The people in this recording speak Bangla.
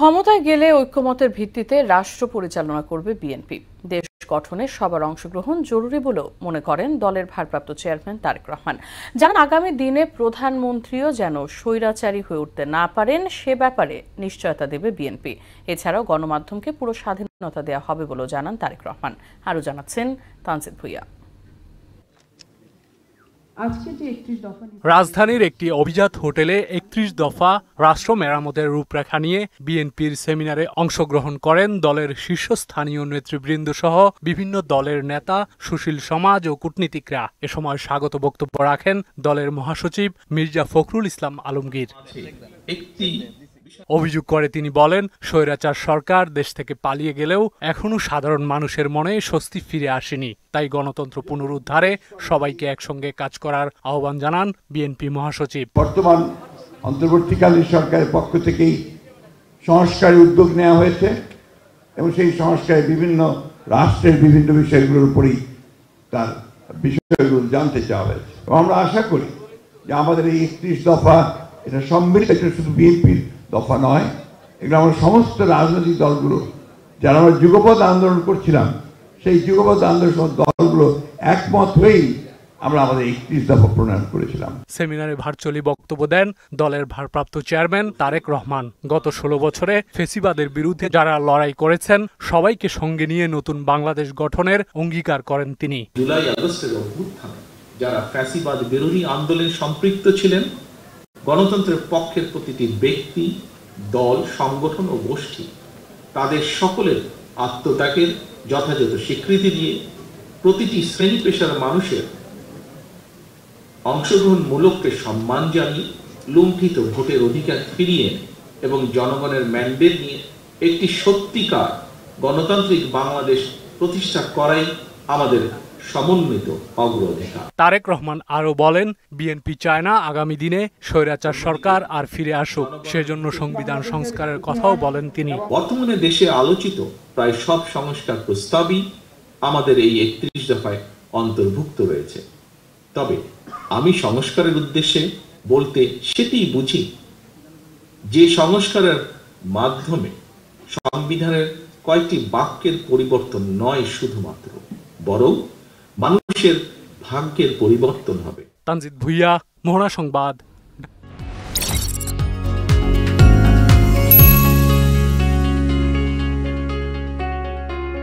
ক্ষমতায় গেলে ঐক্যমতের ভিত্তিতে রাষ্ট্র পরিচালনা করবে বিএনপি। দেশ গঠনে সবার অংশগ্রহণ জরুরি বলেও মনে করেন দলের ভারপ্রাপ্ত চেয়ারম্যান তারেক রহমান। জানান, আগামী দিনে প্রধানমন্ত্রীও যেন স্বৈরাচারী হয়ে উঠতে না পারেন সে ব্যাপারে নিশ্চয়তা দেবে বিএনপি। এছাড়াও গণমাধ্যমকে পুরো স্বাধীনতা দেওয়া হবে বলেও জানান তারেক রহমান। আরও জানাচ্ছেন তানজিদ ভুইয়া। রাজধানীর একটি অভিজাত হোটেলে ৩১ দফা রাষ্ট্র মেরামতের রূপরেখা নিয়ে বিএনপির সেমিনারে অংশগ্রহণ করেন দলের শীর্ষস্থানীয় নেতৃবৃন্দ সহ বিভিন্ন দলের নেতা, সুশীল সমাজ ও কূটনীতিকরা। এ সময় স্বাগত বক্তব্য রাখেন দলের মহাসচিব মির্জা ফখরুল ইসলাম আলমগীর। অভিযোগ করে তিনি বলেন, স্বৈরাচার সরকার দেশ থেকে পালিয়ে গেলেও এখনো সাধারণ মানুষের মনে স্বস্তি ফিরে আসেনি। তাই গণতন্ত্র পুনরুদ্ধারে সবাইকে একসঙ্গে কাজ করার আহ্বান জানান বিএনপি মহাসচিব। বর্তমান অন্তর্বর্তীকালীন সরকারের পক্ষ থেকেই সংস্কারের উদ্যোগ নেওয়া হয়েছে এবং সেই সংস্কারে বিভিন্ন রাষ্ট্রের বিভিন্ন বিষয়গুলোর উপরই তার বিষয়গুলো জানতে চাওয়া হয়েছে। আমরা আশা করি যে আমাদের এই ৩১ দফা এটা সম্মিলিত, এটা শুধু বিএনপির দফা নয়, এগুলো আমরা সমস্ত রাজনৈতিক দলগুলো যারা আমরা যুগপৎ আন্দোলন করছিলাম সেই যুগপৎ আন্দোলন দলগুলো একমত হয়েই আমরা আমাদের ৩১ দফা প্রণয়ন করেছিলাম। সেমিনারে ভার্চুয়ালি বক্তব্য দেন দলের ভারপ্রাপ্ত চেয়ারম্যান তারেক রহমান। গত ১৬ বছরে ফ্যাসিবাদের বিরুদ্ধে যারা লড়াই করেছেন সবাইকে সঙ্গে নিয়ে নতুন বাংলাদেশ গঠনের অঙ্গীকার করেন তিনি। জুলাই আগস্টের অভ্যুত্থানে যারা ফ্যাসিবাদ বিরোধী আন্দোলনে সম্পৃক্ত ছিলেন, গণতন্ত্রের পক্ষের প্রতিটি ব্যক্তি, দল, সংগঠন ও গোষ্ঠী তাদের সকলের আত্মত্যাগের যথাযথ স্বীকৃতি দিয়ে প্রতিটি শ্রেণী পেশার মানুষের অংশগ্রহণমূলককে সম্মান জানিয়ে লুণ্ঠিত ভোটের অধিকার ফিরিয়ে এবং জনগণের ম্যান্ডেট নিয়ে একটি সত্যিকার গণতান্ত্রিক বাংলাদেশ প্রতিষ্ঠা করাই আমাদের সমন্বিত অগ্রাধিকার। তারেক রহমান আরও বলেন, বিএনপি চায় না আগামী দিনে স্বৈরাচার সরকার আর ফিরে আসুক, সেজন্য সংবিধান সংস্কারের কথাও বলেন তিনি। বর্তমানে দেশে আলোচিত প্রায় সব সংস্কার প্রস্তাবই আমাদের এই ৩১ দফায় অন্তর্ভুক্ত রয়েছে। তবে আমি সংস্কারের উদ্দেশ্যে বলতে সেটাই বুঝি যে সংস্কারের মাধ্যমে সংবিধানের কয়েকটি বাক্যের পরিবর্তন নয় শুধুমাত্র, বরং মানুষের ভাগ্যের পরিবর্তন হবে। তানজিদ ভুইয়া, মোহনা সংবাদ।